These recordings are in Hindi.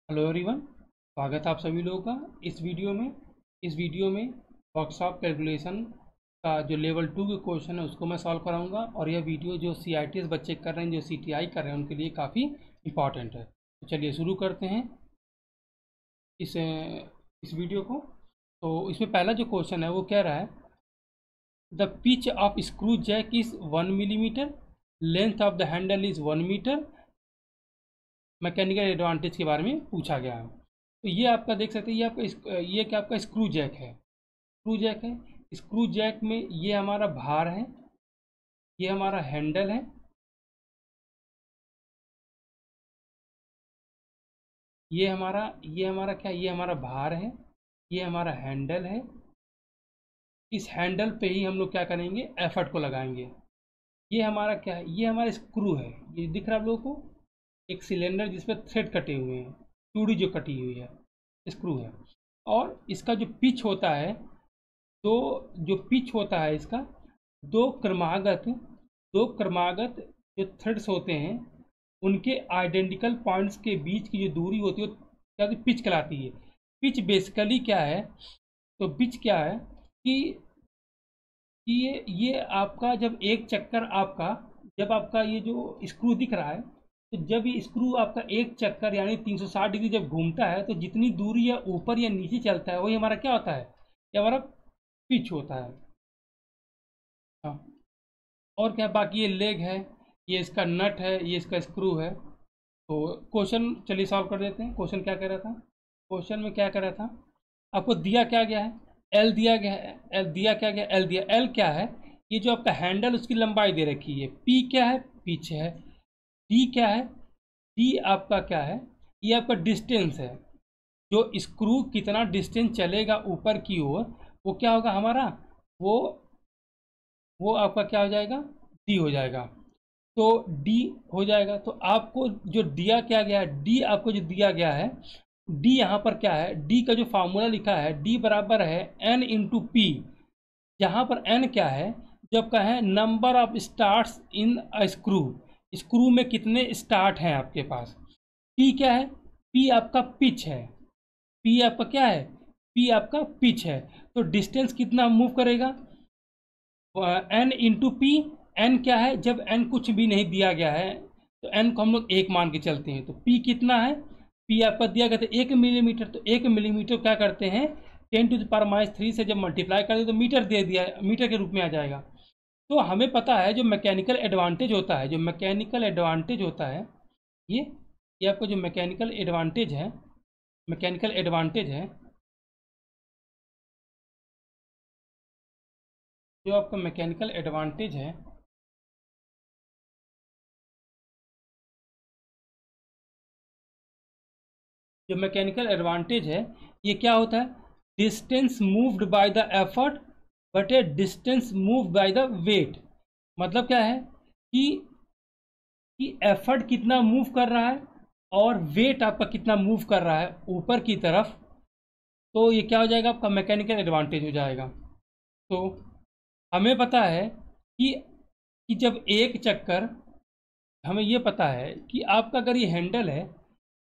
हेलो एवरीवन, स्वागत है आप सभी लोगों का इस वीडियो में वर्कशॉप कैलकुलेशन का जो लेवल 2 के क्वेश्चन है उसको मैं सॉल्व कराऊंगा। और यह वीडियो जो CITS बच्चे कर रहे हैं, जो CTI कर रहे हैं, उनके लिए काफ़ी इम्पॉर्टेंट है। तो चलिए शुरू करते हैं इस वीडियो को। तो इसमें पहला जो क्वेश्चन है वो कह रहा है the pitch of screw jack is 1 millimetre, length of the handle is 1 metre. Mechanical advantage के बारे में पूछा गया है। तो ये आपका देख सकते हैं, ये क्या आपका स्क्रू जैक है। स्क्रू जैक में ये हमारा भार है, ये हमारा हैंडल है, ये हमारा क्या, ये हमारा भार है, ये हमारा हैंडल है। इस हैंडल पे ही हम लोग क्या करेंगे, एफर्ट को लगाएंगे। ये हमारा क्या है, ये हमारा स्क्रू है। ये दिख रहा है आप लोगों को, एक सिलेंडर जिसपे थ्रेड कटे हुए हैं, चूड़ी जो कटी हुई है, स्क्रू है। और इसका जो पिच होता है, जो पिच होता है इसका, दो क्रमागत जो थ्रेड्स होते हैं, उनके आइडेंटिकल पॉइंट्स के बीच की जो दूरी होती है वो क्या पिच कहलाती है। पिच बेसिकली क्या है, तो पिच क्या है कि ये आपका जब एक चक्कर आपका, जब आपका ये जो स्क्रू दिख रहा है, तो जब ये स्क्रू आपका एक चक्कर यानी 360 डिग्री जब घूमता है, तो जितनी दूरी या ऊपर या नीचे चलता है वही हमारा क्या होता है, ये हमारा पिच होता है। हाँ, और क्या बाकी ये लेग है, ये इसका नट है, ये इसका स्क्रू है। तो क्वेश्चन चलिए सॉल्व कर देते हैं। क्वेश्चन क्या कह रहा था, क्वेश्चन में क्या कह रहा था, आपको दिया क्या गया है, एल दिया गया है। एल दिया क्या गया, एल दिया। एल क्या है, ये जो आपका हैंडल उसकी लंबाई दे रखी है। पी क्या है, पिच है। डी क्या है, डी आपका क्या है, ये आपका डिस्टेंस है। जो स्क्रू कितना डिस्टेंस चलेगा ऊपर की ओर, वो क्या होगा हमारा, वो वो आपका क्या हो जाएगा, डी हो जाएगा। तो डी हो जाएगा। तो आपको जो दिया क्या गया है, डी आपको जो दिया गया है, डी यहाँ पर क्या है, डी का जो फार्मूला लिखा है, डी बराबर है एन इंटू पी। यहाँ पर एन क्या है, जो आपका है number of starts in a screw, screw में कितने स्टार्ट हैं आपके पास। पी क्या है, पी आपका पिच है। पी आपका क्या है, पी आपका पिच है। तो डिस्टेंस कितना मूव करेगा, एन इंटू पी। एन क्या है, जब एन कुछ भी नहीं दिया गया है तो एन को हम लोग एक मान के चलते हैं। तो पी कितना है, पी आपका दिया गया था 1 मिलीमीटर। तो 1 मिलीमीटर क्या करते हैं, 10⁻³ से जब मल्टीप्लाई कर दे तो मीटर दे दिया, मीटर के रूप में आ जाएगा। तो हमें पता है जो मैकेनिकल एडवांटेज होता है, ये ये आपका जो मैकेनिकल एडवांटेज है, जो आपका मैकेनिकल एडवांटेज है, जो मैकेनिकल एडवांटेज है, ये क्या होता है, distance moved by the effort but a distance moved by the weight. मतलब क्या है कि एफर्ट कितना मूव कर रहा है और वेट आपका कितना मूव कर रहा है ऊपर की तरफ। तो ये क्या हो जाएगा, आपका मैकेनिकल एडवांटेज हो जाएगा। तो हमें पता है कि जब एक चक्कर, हमें ये पता है कि आपका अगर ये हैंडल है,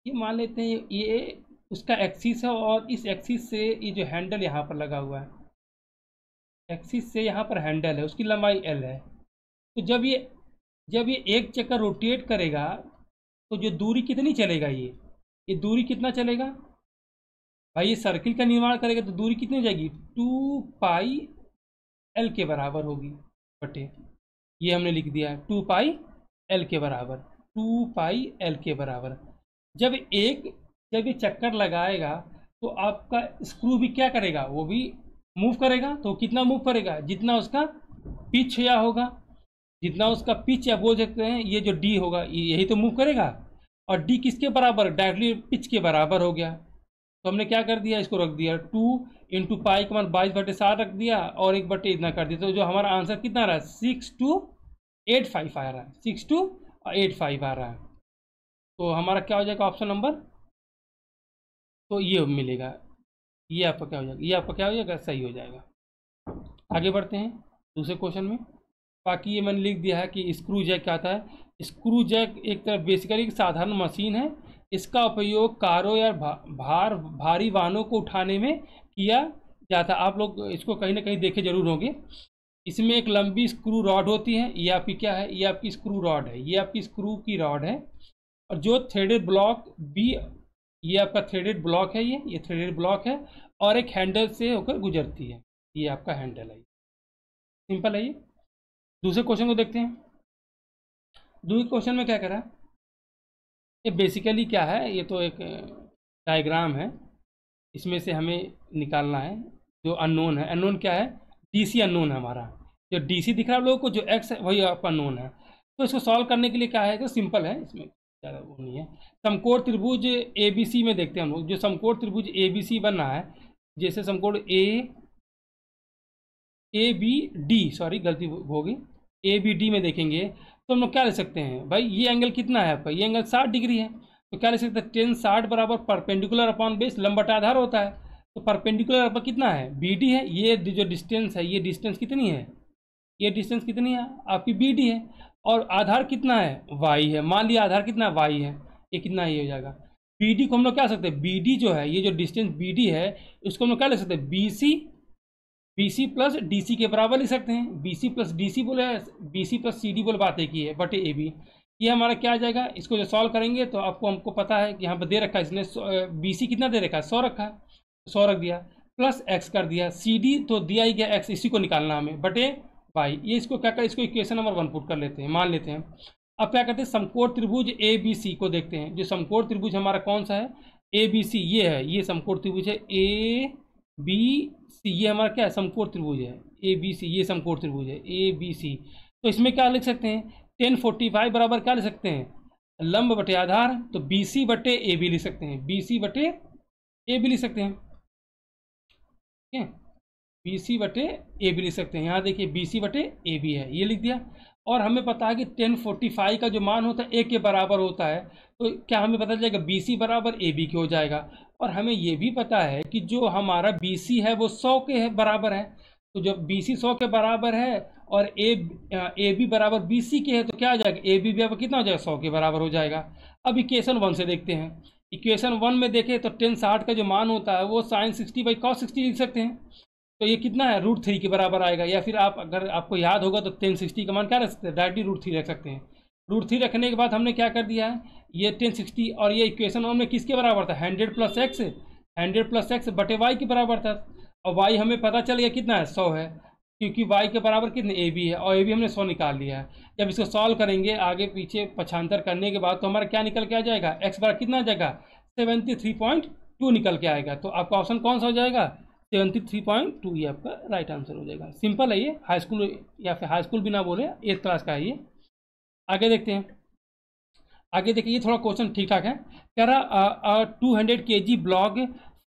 ये मान लेते हैं ये उसका एक्सिस है, और इस एक्सिस से ये जो हैंडल यहाँ पर लगा हुआ है, एक्सिस से यहाँ पर हैंडल है, उसकी लंबाई एल है। तो जब ये एक चक्कर रोटेट करेगा तो जो दूरी कितनी चलेगा, ये दूरी कितना चलेगा भाई, ये सर्किल का निर्माण करेगा तो दूरी कितनी हो जाएगी, 2π L के बराबर होगी बटे, ये हमने लिख दिया है 2π L के बराबर, 2π L के बराबर। जब ये चक्कर लगाएगा तो आपका स्क्रू भी क्या करेगा, वो भी मूव करेगा। तो कितना मूव करेगा, जितना उसका पिच या होगा, जितना उसका पिच या बोल सकते हैं ये जो डी होगा, यही तो मूव करेगा। और डी किसके बराबर, डायरेक्टली पिच के बराबर हो गया। तो हमने क्या कर दिया, इसको रख दिया 2 × π का मान 22/7 रख दिया, और 1/, इतना कर दिया। तो जो हमारा आंसर कितना आ रहा है, 6285 आ रहा है, 6285 आ रहा है। तो हमारा क्या हो जाएगा ऑप्शन नंबर, तो ये मिलेगा, ये आपका क्या हो जाएगा, ये आपका क्या हो जाएगा, सही हो जाएगा। आगे बढ़ते हैं दूसरे क्वेश्चन में। बाकी ये मैंने लिख दिया है कि स्क्रू जैक क्या आता है। स्क्रू जैक एक तरह बेसिकली एक साधारण मशीन है इसका उपयोग कारों या भारी वाहनों को उठाने में किया जाता है। आप लोग इसको कहीं ना कहीं देखे जरूर होंगे। इसमें एक लंबी स्क्रू रॉड होती है, ये आपकी क्या है, ये आपकी स्क्रू रॉड है, ये आपकी स्क्रू की रॉड है। और जो थ्रेडेड ब्लॉक भी, ये आपका थ्रेडेड ब्लॉक है, ये थ्रेडेड ब्लॉक है और एक हैंडल से होकर गुजरती है, ये आपका हैंडल है। सिंपल है ये। दूसरे क्वेश्चन को देखते हैं। दूसरे क्वेश्चन में क्या करा, ये बेसिकली क्या है, ये तो एक डायग्राम है, इसमें से हमें निकालना है जो अननोन है। अननोन क्या है, डीसी अननोन है हमारा। जो डीसी दिख रहा है आप लोगों को, जो एक्स है वही आपका अननोन है। तो इसको सॉल्व करने के लिए क्या है, तो सिंपल है, इसमें ज़्यादा वो नहीं है। समकोण त्रिभुज ABC में देखते हैं हम लोग। जो समकोण त्रिभुज ABC बन रहा है, जैसे समकोण ABD, सॉरी गलती हो गई, ABD में देखेंगे तो हम लोग क्या ले सकते हैं भाई, ये एंगल कितना है आपका, ये एंगल 60 डिग्री है। तो क्या ले सकते हैं, 10 60 बराबर परपेंडिकुलर अपॉन बेस, लंब बटा आधार होता है। तो परपेंडिकुलर आपका कितना है, BD है। ये जो डिस्टेंस है, ये डिस्टेंस कितनी है, ये डिस्टेंस कितनी है आपकी BD है। और आधार कितना है, Y है। मान लिया आधार कितना है, Y है, ये कितना ही हो जाएगा। BD को हम लोग क्या सकते हैं, BD जो है, ये जो डिस्टेंस BD है, उसको हम लोग क्या ले सकते हैं, BC प्लस DC के बराबर लिख सकते हैं। BC प्लस DC बोले, BC प्लस CD बोले, बात एक ही है, बटे AB। ये हमारा क्या आ जाएगा, इसको जो सॉल्व करेंगे तो आपको हमको पता है कि यहाँ पर दे रखा है इसने, BC कितना दे रखा है, 100 रखा है, 100 रख दिया, प्लस x कर दिया, CD तो दिया ही गया x, इसी को निकालना हमें, बटे y। ये इसको क्या कर, इसको इक्वेशन नंबर 1 पुट कर लेते हैं, मान लेते हैं। अब क्या करते हैं, समकोण त्रिभुज ABC को देखते हैं। जो समकोण त्रिभुज हमारा कौन सा है, ABC, ये है, ये समकोण त्रिभुज है ABC, ये हमारा क्या है, समकोण त्रिभुज है ABC, ये समकोण त्रिभुज है ABC। तो इसमें क्या लिख सकते हैं, 1045 बराबर क्या लिख सकते हैं, लंब बटे आधार। तो BC बटे AB लिख सकते हैं, BC बटे AB लिख सकते हैं, ठीक है, BC बटे AB लिख सकते हैं। यहाँ देखिए BC बटे AB है, ये लिख दिया। और हमें पता है कि 1045 का जो मान होता है 1 के बराबर होता है। तो क्या हमें पता चलेगा, BC बराबर AB के हो जाएगा। और हमें ये भी पता है कि जो हमारा BC है वो 100 के बराबर है। तो जब BC 100 के बराबर है और AB बराबर BC के है, तो क्या हो जाएगा, AB बराबर कितना हो जाएगा, 100 के बराबर हो जाएगा। अब इक्वेशन 1 से देखते हैं। इक्वेशन 1 में देखें तो 1060 का जो मान होता है वो sin 60 बाई cos 60 लिख सकते हैं। तो ये कितना है, √3 के बराबर आएगा। या फिर आप, अगर आपको याद होगा तो 1060 का मान क्या रख सकते हैं, डायरेक्टली √3 रख सकते हैं। √3 रखने के बाद हमने क्या कर दिया है, ये 1060 और ये इक्वेशन 1 में किसके बराबर था, 100 प्लस एक्स बटे y के बराबर था। और y हमें पता चल गया कितना है, 100 है, क्योंकि y के बराबर कितने, AB है, और AB हमने 100 निकाल लिया है। जब इसको सॉल्व करेंगे आगे पीछे पक्षांतर करने के बाद, तो हमारा क्या निकल के आ जाएगा, x बराबर कितना आ जाएगा, 73.2 निकल के आएगा। तो आपका ऑप्शन कौन सा हो जाएगा, 73.2, ये आपका राइट आंसर हो जाएगा। सिंपल है ये, हाई स्कूल या फिर हाई स्कूल भी ना बोले, 8th क्लास का है ये। आगे देखते हैं। आगे देखिए, ये थोड़ा क्वेश्चन ठीक ठाक है। कह रहा 200 kg block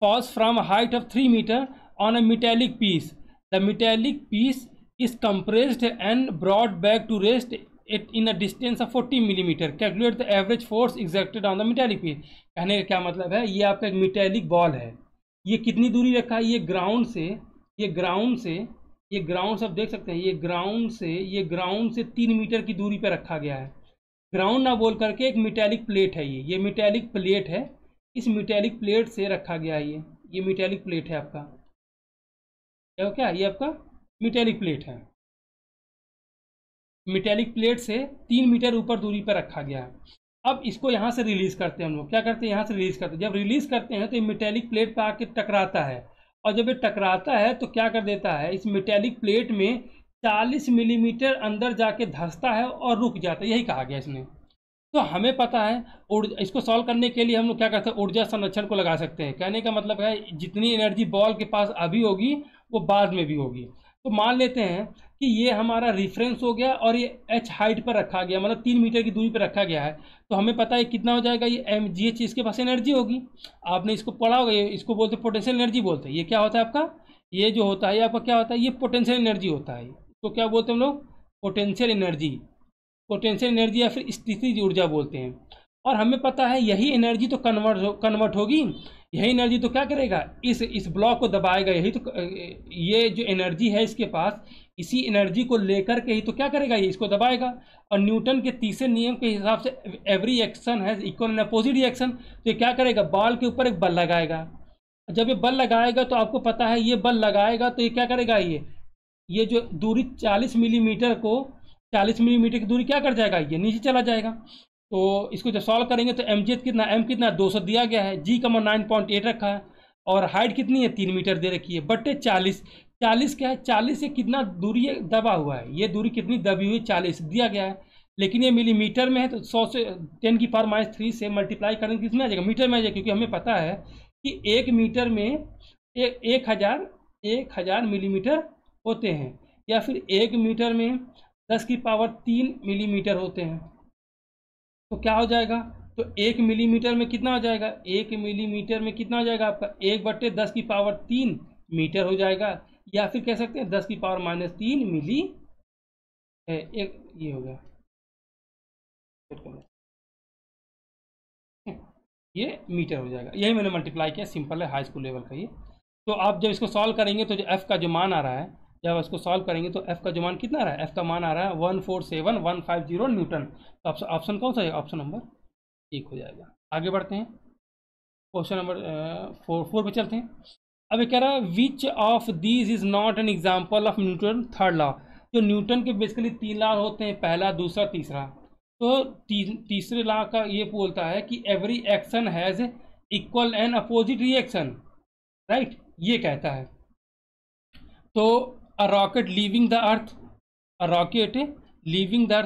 falls from height of 3 metre on a metallic piece. The metallic piece is compressed and brought back to rest it in a distance of 40 millimetre. Calculate the average force exerted on the metallic piece. कहने का क्या मतलब है, ये आपका एक मेटेलिक बॉल है, ये कितनी दूरी रखा है, ये ग्राउंड से आप देख सकते हैं, ये ग्राउंड से 3 मीटर की दूरी पर रखा गया है। ग्राउंड ना बोल करके एक मेटेलिक प्लेट है, ये मेटेलिक प्लेट है। इस मेटेलिक प्लेट से रखा गया है, ये मेटेलिक प्लेट है आपका, क्या ये आपका मेटेलिक प्लेट है। मेटेलिक प्लेट से 3 मीटर ऊपर दूरी पर रखा गया है। अब इसको यहाँ से रिलीज करते हैं हम लोग, क्या करते हैं, यहाँ से रिलीज करते हैं। जब रिलीज करते हैं तो ये मेटेलिक प्लेट पर आके टकराता है, और जब ये टकराता है तो क्या कर देता है, इस मेटेलिक प्लेट में 40 मिलीमीटर अंदर जाके धंसता है और रुक जाता है, यही कहा गया इसने। तो हमें पता है, इसको सॉल्व करने के लिए हम लोग क्या करते हैं, ऊर्जा संरक्षण को लगा सकते हैं। कहने का मतलब है, जितनी एनर्जी बॉल के पास अभी होगी वो बाद में भी होगी। तो मान लेते हैं कि ये हमारा रिफरेंस हो गया और ये h हाइट पर रखा गया, मतलब 3 मीटर की दूरी पर रखा गया है। तो हमें पता है कितना हो जाएगा, ये mgh इसके पास एनर्जी होगी। आपने इसको पढ़ा होगा, इसको बोलते पोटेंशियल एनर्जी बोलते हैं। ये क्या होता है आपका, ये जो होता है ये आपका क्या होता है, ये पोटेंशियल एनर्जी होता है। तो क्या बोलते हैं हम लोग, पोटेंशियल एनर्जी या फिर स्थितिज ऊर्जा बोलते हैं। और हमें पता है यही एनर्जी तो कन्वर्ट होगी यही एनर्जी तो क्या करेगा, इस ब्लॉक को दबाएगा, यही तो ये जो एनर्जी है इसके पास, इसी एनर्जी को लेकर के ही तो क्या करेगा, ये इसको दबाएगा। और न्यूटन के तीसरे नियम के हिसाब से every action has equal and opposite reaction, तो ये क्या करेगा, बॉल के ऊपर एक बल लगाएगा। जब ये बल लगाएगा तो आपको पता है ये बल लगाएगा तो ये क्या करेगा, ये जो दूरी 40 मिलीमीटर को 40 मिलीमीटर की दूरी क्या कर जाएगा, ये नीचे चला जाएगा। तो इसको जब सॉल्व करेंगे तो एम कितना, एम कितना 200 दिया गया है, जी का 9.8 रखा है, और हाइट कितनी है 3 मीटर दे रखी है, बट्टे 40 क्या है, 40 से कितना दूरी दबा हुआ है, ये दूरी कितनी दबी हुई 40 दिया गया है, लेकिन ये मिलीमीटर में है तो 100 से 10⁻³ से मल्टीप्लाई करेंगे किसमें आ जाएगा, मीटर में आ जाएगा, क्योंकि हमें पता है कि 1 मीटर में 1000 मिलीमीटर होते हैं, या फिर 1 मीटर में 10⁻³ मिलीमीटर होते हैं। तो क्या हो जाएगा, तो 1 मिलीमीटर में कितना हो जाएगा, 1 मिलीमीटर में कितना हो जाएगा आपका 1/10⁻³ मीटर हो जाएगा, या फिर कह सकते हैं 10⁻³ मिली है, एक ये हो गया, ये मीटर हो जाएगा। यही मैंने मल्टीप्लाई किया, सिंपल है, हाई स्कूल लेवल का ये। तो आप जब इसको सॉल्व करेंगे तो जो एफ़ का जो मान आ रहा है, जब इसको सॉल्व करेंगे तो एफ़ का जो मान कितना आ रहा है, एफ़ का मान आ रहा है 147,150 न्यूटन। तो ऑप्शन कौन सा है, ऑप्शन नंबर 1 हो जाएगा। आगे बढ़ते हैं, क्वेश्चन नंबर 4 पे चलते हैं। अब ये कह रहा है which of these is not an example of Newton third law. जो न्यूटन के बेसिकली 3 लॉ होते हैं, पहला, दूसरा, तीसरा। तो तीसरे लॉ का ये बोलता है कि every action has equal and opposite reaction, right, ये कहता है। तो a rocket leaving the earth,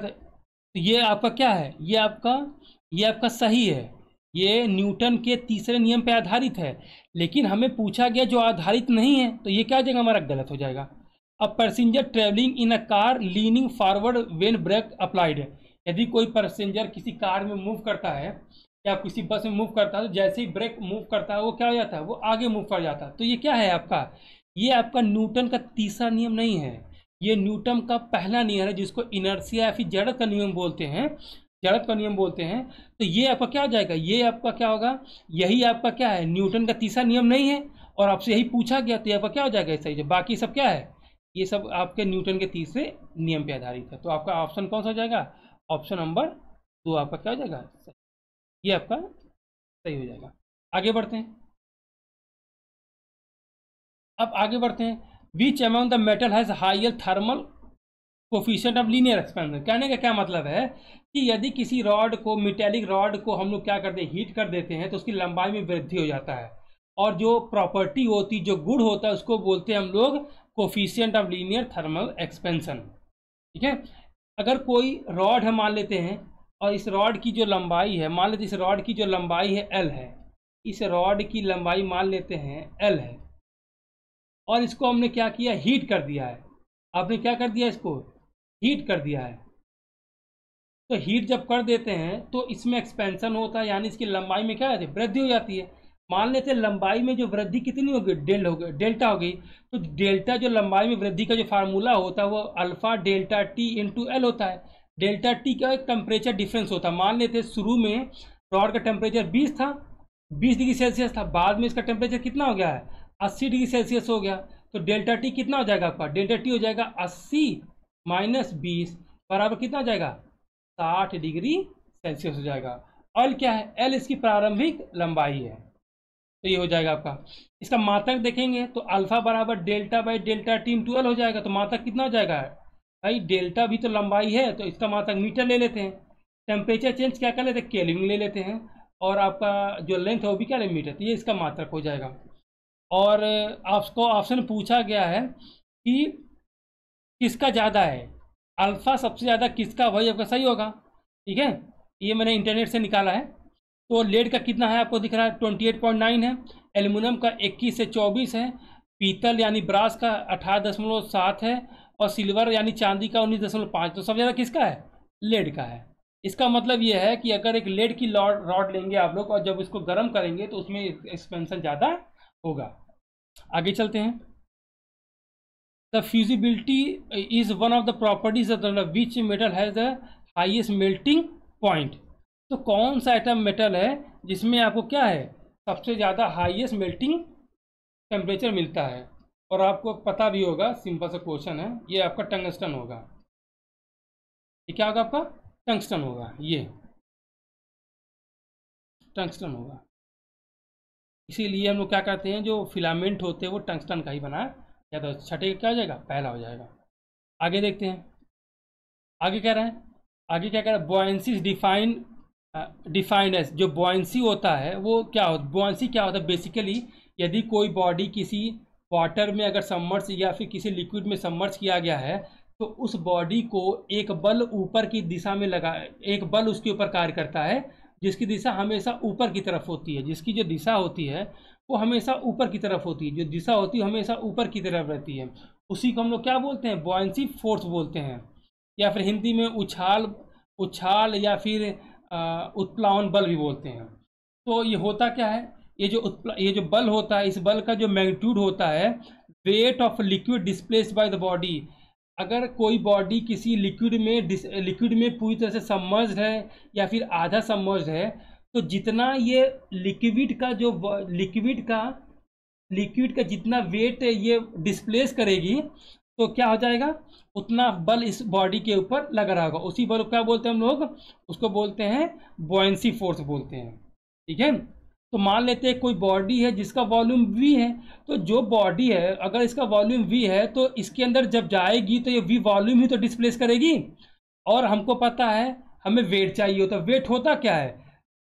तो ये आपका क्या है, ये आपका सही है, ये न्यूटन के तीसरे नियम पे आधारित है। लेकिन हमें पूछा गया जो आधारित नहीं है, तो ये क्या हो जाएगा, हमारा गलत हो जाएगा। अब passenger travelling in a car leaning forward when brake applied है। यदि कोई पैसेंजर किसी कार में मूव करता है या किसी बस में मूव करता है, तो जैसे ही ब्रेक मूव करता है वो क्या हो जाता है, वो आगे मूव कर जाता है। तो ये क्या है आपका, ये आपका न्यूटन का तीसरा नियम नहीं है, ये न्यूटन का पहला नियम है, जिसको इनर्शिया या फिर जड़त्व का नियम बोलते हैं, जड़त्व का नियम बोलते हैं। तो ये आपका क्या हो जाएगा, ये आपका क्या होगा, यही आपका क्या है, न्यूटन का तीसरा नियम नहीं है, और आपसे यही पूछा गया, तो आपका क्या हो जाएगा सही। बाकी सब क्या है, ये सब आपके न्यूटन के तीसरे नियम पे आधारित है। तो आपका ऑप्शन कौन सा हो जाएगा, ऑप्शन नंबर 2 आपका क्या हो जाएगा, ये आपका सही हो जाएगा। आगे बढ़ते हैं, अब आगे बढ़ते हैं। Which among the metal has higher thermal coefficient of linear expansion. कहने का क्या मतलब है कि यदि किसी रॉड को, मेटेलिक रॉड को हम लोग क्या करते हैं, हीट कर देते हैं, तो उसकी लंबाई में वृद्धि हो जाता है, और जो प्रॉपर्टी होती, जो गुण होता है, उसको बोलते हैं हम लोग coefficient of linear thermal expansion. ठीक है, अगर कोई रॉड है मान लेते हैं, और इस रॉड की जो लंबाई है, मान लेते इस रॉड की जो लंबाई है L है, इस रॉड की लंबाई मान लेते हैं L है, और इसको हमने क्या किया, हीट कर दिया है। आपने क्या कर दिया, इसको हीट कर दिया है। तो हीट जब कर देते हैं तो इसमें एक्सपेंशन होता है, यानी इसकी लंबाई में क्या है, वृद्धि हो जाती है। मान लेते हैं लंबाई में जो वृद्धि कितनी होगी, डेल्टा हो गई। तो डेल्टा जो लंबाई में वृद्धि का जो फार्मूला होता है वो alpha delta T into L होता है। डेल्टा टी का एक टेम्परेचर डिफरेंस होता है। मान लेते हैं शुरू में रॉड का टेम्परेचर 20 था, 20 डिग्री सेल्सियस था, बाद में इसका टेम्परेचर कितना हो गया है, 80 डिग्री सेल्सियस हो गया। तो डेल्टा टी कितना हो जाएगा आपका, डेल्टा टी हो जाएगा 80 माइनस 20 बराबर कितना हो जाएगा, 60 डिग्री सेल्सियस हो जाएगा। एल क्या है, एल इसकी प्रारंभिक लंबाई है। तो ये हो जाएगा आपका। इसका मात्रक देखेंगे तो अल्फा बराबर delta by delta T into L हो जाएगा। तो मात्रक कितना हो जाएगा भाई, डेल्टा भी तो लंबाई है, तो इसका मात्रक मीटर ले लेते हैं। टेम्परेचर चेंज क्या कर लेते हैं, केल्विन ले लेते हैं, और आपका जो लेंथ है वो भी क्या है, मीटर। तो ये इसका मात्रक हो जाएगा। और आपको ऑप्शन पूछा गया है कि किसका ज़्यादा है, अल्फ़ा सबसे ज़्यादा किसका, वही आपका सही होगा। ठीक है, ये मैंने इंटरनेट से निकाला है। तो लेड का कितना है आपको दिख रहा है, 28.9 है। एल्युमिनियम का 21 से 24 है। पीतल यानी ब्रास का 18.7 है। और सिल्वर यानी चांदी का 19.5। तो सबसे ज़्यादा किसका है, लेड का है। इसका मतलब ये है कि अगर एक लेड की रॉड लेंगे आप लोग, और जब इसको गर्म करेंगे तो उसमें एक्सपेंशन ज़्यादा होगा। आगे चलते हैं। The fusibility is one of the properties of the which metal has the highest melting point. तो कौन सा आइटम मेटल है जिसमें आपको क्या है, सबसे ज़्यादा हाईएस्ट मेल्टिंग टेम्परेचर मिलता है। और आपको पता भी होगा, सिंपल सा क्वेश्चन है, ये आपका टंगस्टन होगा। ये क्या होगा आपका? टंगस्टन होगा, ये टंगस्टन होगा। इसीलिए हम लोग क्या करते हैं, जो फिलामेंट होते हैं वो टंगस्टन का ही बनाया जाता है। छठे क्या हो जाएगा? पहला हो जाएगा। आगे देखते हैं, आगे कह रहा है, आगे क्या कह रहा है, बॉयंसी इज डिफाइंड एज, जो बॉयंसी होता है वो क्या होता है, बॉयंसी क्या होता है बेसिकली, यदि कोई बॉडी किसी वाटर में अगर सबमर्ज या फिर किसी लिक्विड में सबमर्ज किया गया है, तो उस बॉडी को एक बल ऊपर की दिशा में लगा, एक बल उसके ऊपर कार्य करता है, जिसकी दिशा हमेशा ऊपर की तरफ होती है। जिसकी जो दिशा होती है वो हमेशा ऊपर की तरफ होती है, जो दिशा होती है हमेशा ऊपर की तरफ रहती है। उसी को हम लोग क्या बोलते हैं? बॉयंसी फोर्स बोलते हैं, या फिर हिंदी में उछाल, उछाल या फिर उत्प्लावन बल भी बोलते हैं। तो ये होता क्या है, ये जो बल होता है, इस बल का जो मैग्नीट्यूड होता है, weight of liquid displaced by the body. अगर कोई बॉडी किसी लिक्विड में पूरी तरह से सबमर्ज्ड है या फिर आधा सबमर्ज्ड है, तो जितना ये लिक्विड का जितना वेट ये डिस्प्लेस करेगी, तो क्या हो जाएगा, उतना बल इस बॉडी के ऊपर लगा रहा होगा। उसी बल को क्या बोलते हैं हम लोग? उसको बोलते हैं बॉयंसी फोर्स बोलते हैं। ठीक है। तो मान लेते हैं कोई बॉडी है जिसका वॉल्यूम v है, तो जो बॉडी है अगर इसका वॉल्यूम v है, तो इसके अंदर जब जाएगी तो ये v वॉल्यूम ही तो डिस्प्लेस करेगी। और हमको पता है हमें वेट चाहिए होता है। वेट होता क्या है?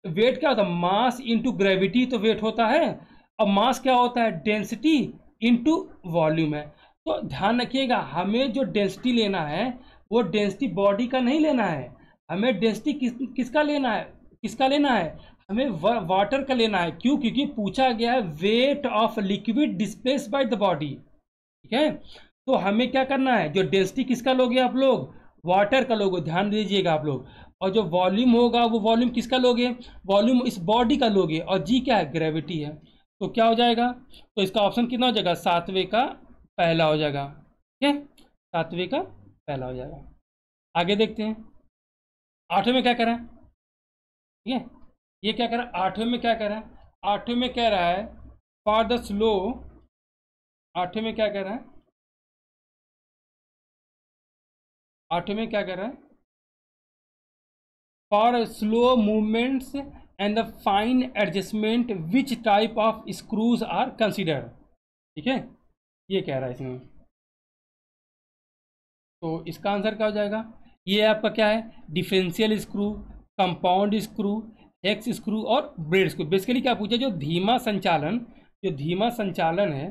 वेट क्या होता है? मास इंटू ग्रेविटी तो वेट होता है। अब मास क्या होता है? डेंसिटी इंटू वॉल्यूम है। तो ध्यान रखिएगा, हमें जो डेंसिटी लेना है वो डेंसिटी बॉडी का नहीं लेना है, हमें डेंसिटी किसका लेना है? किसका लेना है? हमें वाटर का लेना है। क्यों? क्योंकि पूछा गया है weight of liquid displace by the body. ठीक है। तो हमें क्या करना है, जो डेंसिटी किसका लोगे आप लोग? वाटर का लोगे, ध्यान दीजिएगा आप लोग। और जो वॉल्यूम होगा वो वॉल्यूम किसका लोगे? वॉल्यूम इस बॉडी का लोगे। और जी क्या है? ग्रेविटी है। तो क्या हो जाएगा? तो इसका ऑप्शन कितना हो जाएगा? सातवें का पहला हो जाएगा। ठीक है, सातवें का पहला हो जाएगा। आगे देखते हैं, आठवें में क्या कह रहा है। ठीक है, ये क्या कह रहा है? आठवें में क्या कह रहा है? आठवें में कह रहा है फॉर द स्लो, आठवें में क्या कह रहा है? आठवें में क्या कह रहा है? For slow movements and the fine adjustment which type of screws are consider. ठीक है, ये कह रहा है इसमें। तो इसका आंसर क्या हो जाएगा? ये आपका क्या है? Differential screw, compound screw, hex screw और ब्रेड स्क्रू। बेसिकली क्या पूछा? जो धीमा संचालन, जो धीमा संचालन है,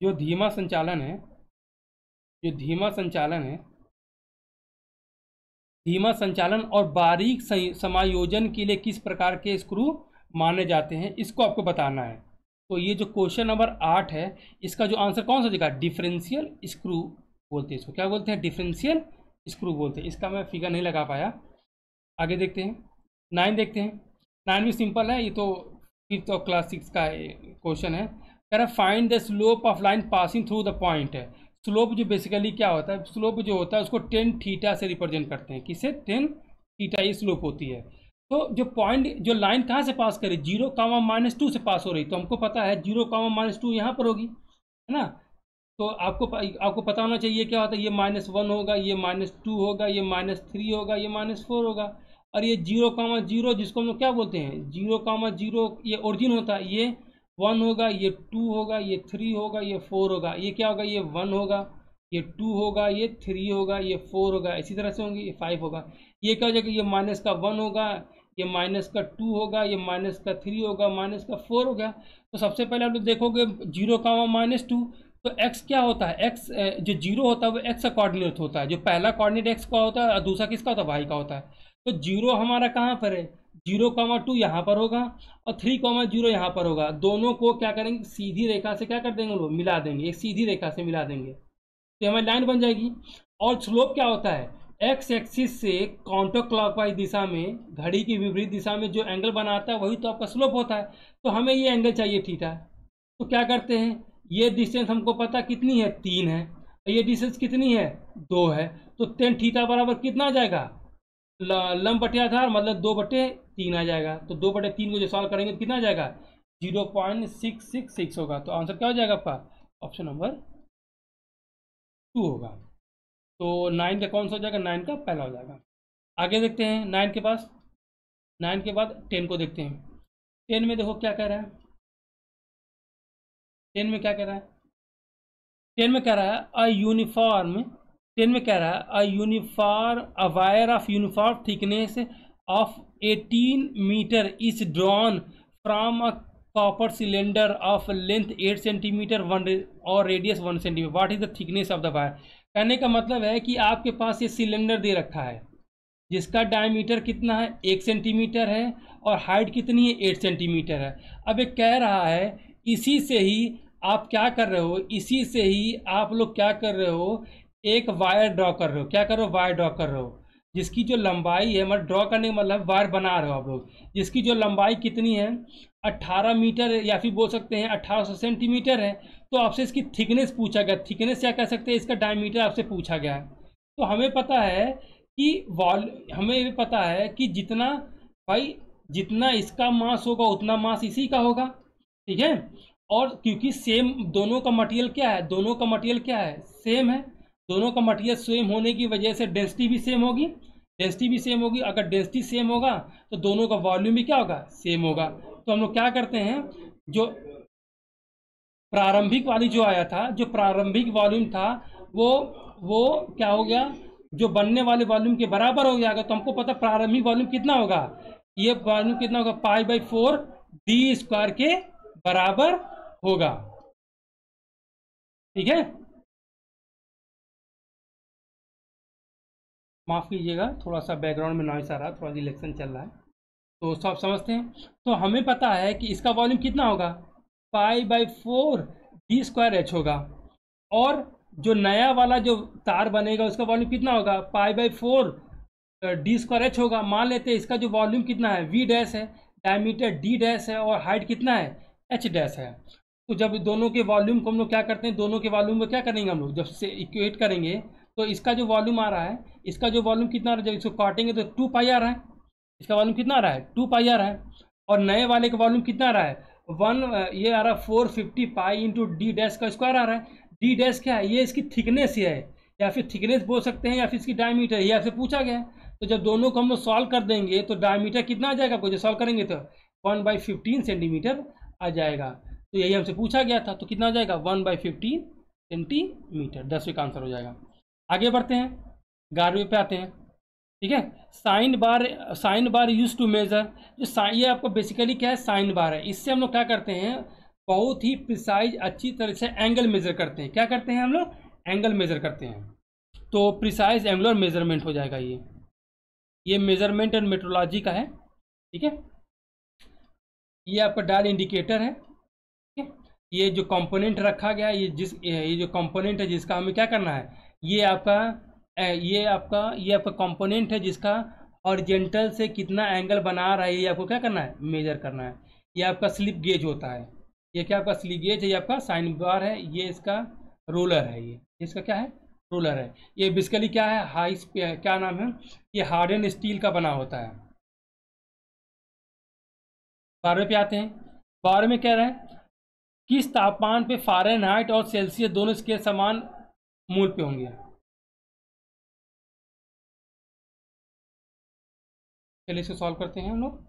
जो धीमा संचालन है, जो धीमा संचालन है, धीमा संचालन और बारीक समायोजन के लिए किस प्रकार के स्क्रू माने जाते हैं, इसको आपको बताना है। तो ये जो क्वेश्चन नंबर 8 है, इसका जो आंसर कौन सा देगा? डिफरेंशियल स्क्रू बोलते हैं इसको। क्या बोलते हैं? डिफरेंशियल स्क्रू बोलते हैं। इसका मैं फिगर नहीं लगा पाया। आगे देखते हैं, 9 देखते हैं। 9 भी सिंपल है, ये तो 5th और क्लास 6 का क्वेश्चन है। कह रहा है find the slope of line passing through the point है। स्लोप जो बेसिकली क्या होता है, स्लोप जो होता है उसको टेन थीटा से रिप्रेजेंट करते हैं। किससे? टेन थीटा ये स्लोप होती है। तो जो पॉइंट, जो लाइन कहाँ से पास करे? 0, -2 से पास हो रही। तो हमको पता है 0, -2 यहाँ पर होगी, है ना। तो आपको पता होना चाहिए क्या होता है। ये -1 होगा, ये -2 होगा, ये -3 होगा, ये -4 होगा। और ये 0, जिसको हम लोग क्या बोलते हैं? 0, ये ओरिजिन होता है। ये 1 होगा, ये 2 होगा, ये 3 होगा, ये 4 होगा। ये क्या होगा? ये 1 होगा, ये 2 होगा, ये 3 होगा, ये 4 होगा। इसी तरह से होंगे, ये 5 होगा। ये क्या हो जाएगा? ये -1 होगा, ये -2 होगा, ये -3 होगा, -4 होगा। तो सबसे पहले आप लोग देखोगे 0, -2। तो x क्या होता है? x जो 0 होता है वो x का कोऑर्डिनेट होता है। जो पहला कोऑर्डिनेट x का होता है और दूसरा किसका होता है? y का होता है। तो 0 हमारा कहाँ पर है? 0, 2 यहाँ पर होगा और 3, 0 यहाँ पर होगा। दोनों को क्या करेंगे? सीधी रेखा से क्या कर देंगे? लोग मिला देंगे, एक सीधी रेखा से मिला देंगे, तो हमारी लाइन बन जाएगी। और स्लोप क्या होता है? एक्स एक्सिस से काउंटर क्लॉकवाइज दिशा में, घड़ी की विपरीत दिशा में जो एंगल बनाता है वही तो आपका स्लोप होता है। तो हमें ये एंगल चाहिए थीटा। तो क्या करते हैं, ये डिस्टेंस हमको पता कितनी है? 3 है। ये डिस्टेंस कितनी है? 2 है। तो टेन थीटा बराबर कितना आ जाएगा? लंब बटे आधार मतलब 2/3 आ जाएगा। तो 2/3 को जो सॉल्व करेंगे तो कितना आ जाएगा, 0.666 होगा। तो आंसर क्या हो जाएगा आपका, ऑप्शन नंबर 2 होगा। तो 9 का कौन सा हो जाएगा, 9 का पहला हो जाएगा। आगे देखते हैं 9 के पास, 9 के बाद 10 को देखते हैं। 10 में देखो क्या कह रहा है, 10 में क्या कह रहा है, 10 में कह रहा है अ यूनिफॉर्म, 10 में कह रहा है a uniform a wire of uniform thickness of 18 metre is drawn from a copper cylinder of length 8 centimetre और radius 1 centimetre. What is the thickness of the wire. कहने का मतलब है कि आपके पास ये सिलेंडर दे रखा है जिसका डायमीटर कितना है, 1 सेंटीमीटर है, और हाइट कितनी है, 8 सेंटीमीटर है। अब ये कह रहा है इसी से ही आप क्या कर रहे हो, इसी से ही आप लोग क्या कर रहे हो, एक वायर ड्रॉ कर रहे हो। क्या कर रहे हो, वायर ड्रॉ कर रहे हो जिसकी जो लंबाई है, मतलब ड्रॉ करने का मतलब वायर बना रहे हो आप लोग, जिसकी जो लंबाई कितनी है, 18 मीटर या फिर बोल सकते हैं 1800 सेंटीमीटर है। तो आपसे इसकी थिकनेस पूछा गया, थिकनेस क्या कह सकते हैं, इसका डायमीटर आपसे पूछा गया है। तो हमें पता है कि हमें भी पता है कि जितना, भाई जितना इसका मास होगा उतना मास इसी का होगा, ठीक है। और क्योंकि सेम दोनों का मटेरियल क्या है, दोनों का मटेरियल क्या है, सेम है। दोनों का मटेरियल सेम होने की वजह से डेंसिटी भी सेम होगी, डेंसिटी भी सेम होगी। अगर डेंसिटी सेम होगा तो दोनों का वॉल्यूम भी क्या होगा, सेम होगा। तो हम लोग क्या करते हैं, जो प्रारंभिक वाली जो आया था, जो प्रारंभिक वॉल्यूम था वो वो क्या हो गया, जो बनने वाले वॉल्यूम के बराबर हो जाएगा। तो हमको पता प्रारंभिक वॉल्यूम कितना होगा, ये वॉल्यूम कितना होगा, π/4 d² के बराबर होगा, ठीक है। माफ कीजिएगा, थोड़ा सा बैकग्राउंड में नॉइस आ रहा है, थोड़ा इलेक्शन चल रहा है, तो सब समझते हैं। तो हमें पता है कि इसका वॉल्यूम कितना होगा, π/4 d²h होगा। और जो नया वाला जो तार बनेगा उसका वॉल्यूम कितना होगा, π/4 d²h होगा। मान लेते हैं इसका जो वॉल्यूम कितना है, v डैश है, डायमीटर d डैश है, और हाइट कितना है, h डैश है। तो जब दोनों के वॉल्यूम को हम लोग क्या करते हैं, दोनों के वॉल्यूम को क्या करेंगे हम लोग, जब से इक्वेट करेंगे तो इसका जो वॉल्यूम आ रहा है, इसका जो वॉल्यूम कितना आ रहा है, जब इसको काटेंगे तो 2π आ रहा है, इसका वॉल्यूम कितना आ रहा है, 2π आ रहा है। और नए वाले का वॉल्यूम कितना आ रहा है, 1, ये आ रहा है 450 पाई इंटू डी डैश का स्क्वायर आ रहा है। डी डैश क्या है, ये इसकी थिकनेस है, या फिर थिकनेस बोल सकते हैं, या फिर इसकी डायमीटर, ये आपसे पूछा गया है। तो जब दोनों को हम लोग सॉल्व कर देंगे तो डायमीटर कितना आ जाएगा, आपको जो सॉल्व करेंगे तो 1/15 सेंटीमीटर आ जाएगा। तो यही हमसे पूछा गया था, तो कितना आ जाएगा, 1/15 सेंटीमीटर, 10वीं का आंसर हो जाएगा। आगे बढ़ते हैं, 11वीं पे आते हैं, ठीक है। Sine bar use to measure, जो ये आपको बेसिकली क्या है, साइन बार है। इससे हम लोग क्या करते हैं, बहुत ही प्रिसाइज अच्छी तरह से एंगल मेजर करते हैं। क्या करते हैं हम लोग, एंगल मेजर करते हैं। तो प्रिसाइज एंगुलर मेजरमेंट हो जाएगा ये मेजरमेंट एंड मेट्रोलॉजी का है, ठीक है। ये आपका डायल इंडिकेटर है, ठीक है। ये जो कंपोनेंट रखा गया है, ये जो कंपोनेंट है जिसका हमें क्या करना है, ये आपका कंपोनेंट है जिसका हॉरिजॉन्टल से कितना एंगल बना रहा है, ये आपको क्या करना है, मेजर करना है। ये आपका स्लिप गेज होता है, ये क्या आपका स्लिप गेज है, ये आपका साइन बार है, ये इसका रोलर है, ये इसका क्या है, रोलर है। ये बेसिकली क्या है, क्या नाम है, ये हार्डन स्टील का बना होता है। 12वें पे आते हैं, 12वें में कह रहा है किस तापमान पे फ़ारेनहाइट और सेल्सियस दोनों स्केल समान मूल पे होंगे। चलिए इसको सॉल्व करते हैं हम लोग।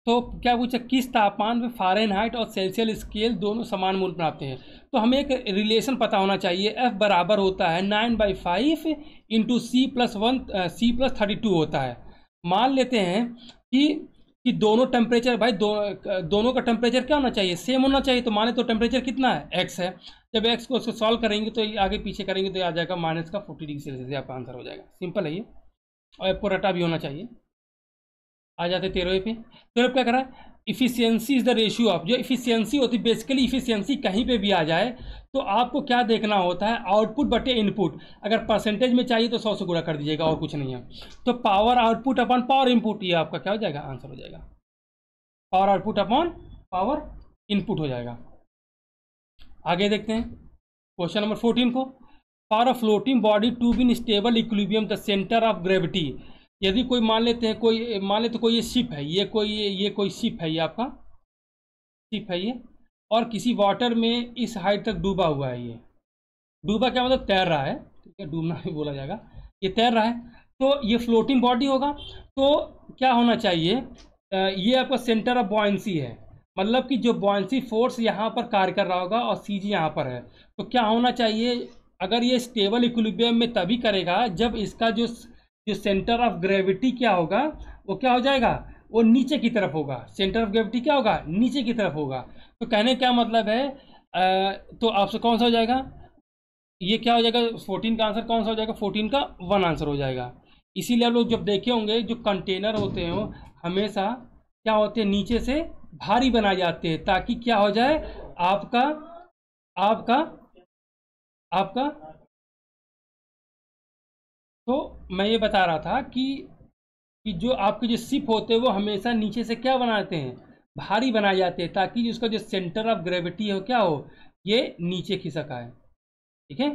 तो क्या पूछा, किस तापमान पे फ़ारेनहाइट और सेल्सियस स्केल दोनों समान मूल बनाते हैं। तो हमें एक रिलेशन पता होना चाहिए, F बराबर होता है 9/5 इंटू C+32 होता है। मान लेते हैं कि दोनों टेम्परेचर, भाई दोनों का टेम्परेचर क्या होना चाहिए, सेम होना चाहिए। तो माने तो टेम्परेचर कितना है, x है। जब x को उसको सॉल्व करेंगे तो आगे पीछे करेंगे तो आ जाएगा -40 डिग्री सेल्सियस, आपका आंसर हो जाएगा। सिंपल है ये, और आपको रटा भी होना चाहिए। आ जाते 13वें पे, 13वें क्या करा, efficiency is the ratio of, जो इफिशियंसी होती है, बेसिकली इफिशियंसी कहीं पे भी आ जाए तो आपको क्या देखना होता है, आउटपुट बटे इनपुट। अगर परसेंटेज में चाहिए तो 100 से गुणा कर दीजिएगा, और कुछ नहीं है। तो power output upon power input, ये आपका क्या हो जाएगा, आंसर हो जाएगा। Power output upon power input हो जाएगा। आगे देखते हैं क्वेश्चन नंबर 14 को। For a floating body to be in stable equilibrium the centre of gravity, यदि कोई मान लेते हैं, कोई मान लेते कोई ये शिप है, ये कोई शिप है, ये आपका शिप है ये, और किसी वाटर में इस हाइट तक डूबा हुआ है। ये डूबा क्या मतलब तैर रहा है, ठीक है, डूबना भी बोला जाएगा, ये तैर रहा है, तो ये फ्लोटिंग बॉडी होगा। तो क्या होना चाहिए, ये आपका सेंटर ऑफ बॉयंसी है, मतलब कि जो बॉयंसी फोर्स यहाँ पर कार्य कर रहा होगा और सी जी यहाँ पर है, तो क्या होना चाहिए, अगर ये स्टेबल इक्विलिब्रियम में तभी करेगा जब इसका जो जो सेंटर ऑफ ग्रेविटी क्या होगा, वो क्या हो जाएगा, वो नीचे की तरफ होगा। सेंटर ऑफ ग्रेविटी क्या होगा, नीचे की तरफ होगा। तो कहने क्या मतलब है, तो आपसे कौन सा हो जाएगा, ये क्या हो जाएगा, 14 का आंसर कौन सा हो जाएगा, 14 का 1 आंसर हो जाएगा। इसीलिए आप लोग जब देखे होंगे जो कंटेनर होते हैं वो हमेशा क्या होते हैं, नीचे से भारी बनाए जाते हैं, ताकि क्या हो जाए, आपका आपका आपका तो मैं ये बता रहा था कि जो आपके जो शिप होते हैं वो हमेशा नीचे से क्या बनाते हैं, भारी बनाए जाते हैं, ताकि उसका जो सेंटर ऑफ ग्रेविटी हो क्या हो, ये नीचे खिसक आए। ठीक है।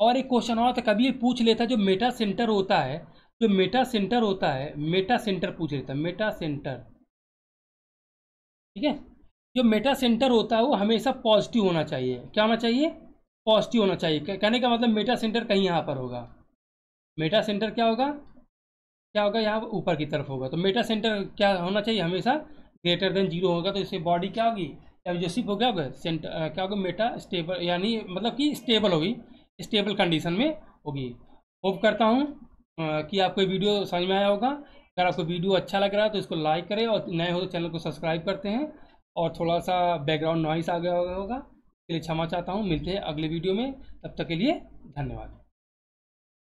और एक क्वेश्चन और था, कभी ये पूछ लेता, जो मेटा सेंटर होता है, जो मेटा सेंटर होता है, मेटा सेंटर पूछ लेता, मेटा सेंटर, ठीक है, जो मेटा सेंटर होता है वो हमेशा पॉजिटिव होना चाहिए। क्या होना चाहिए, पॉजिटिव होना चाहिए। कहने का मतलब मेटा सेंटर कहीं यहाँ पर होगा, मेटा सेंटर क्या होगा, क्या होगा, यहाँ ऊपर की तरफ होगा। तो मेटा सेंटर क्या होना चाहिए, हमेशा ग्रेटर देन जीरो होगा। तो इससे बॉडी क्या होगी, या जो शिप हो गया होगा सेंटर क्या होगा, मेटा स्टेबल, यानी मतलब कि स्टेबल होगी, स्टेबल कंडीशन में होगी। होप करता हूँ कि आपको ये वीडियो समझ में आया होगा। अगर आपको वीडियो अच्छा लग रहा है तो इसको लाइक करें, और नए हो तो चैनल को सब्सक्राइब करते हैं। और थोड़ा सा बैकग्राउंड नॉइस आ गया होगा, इसके लिए क्षमा चाहता हूँ। मिलते हैं अगले वीडियो में, तब तक के लिए धन्यवाद।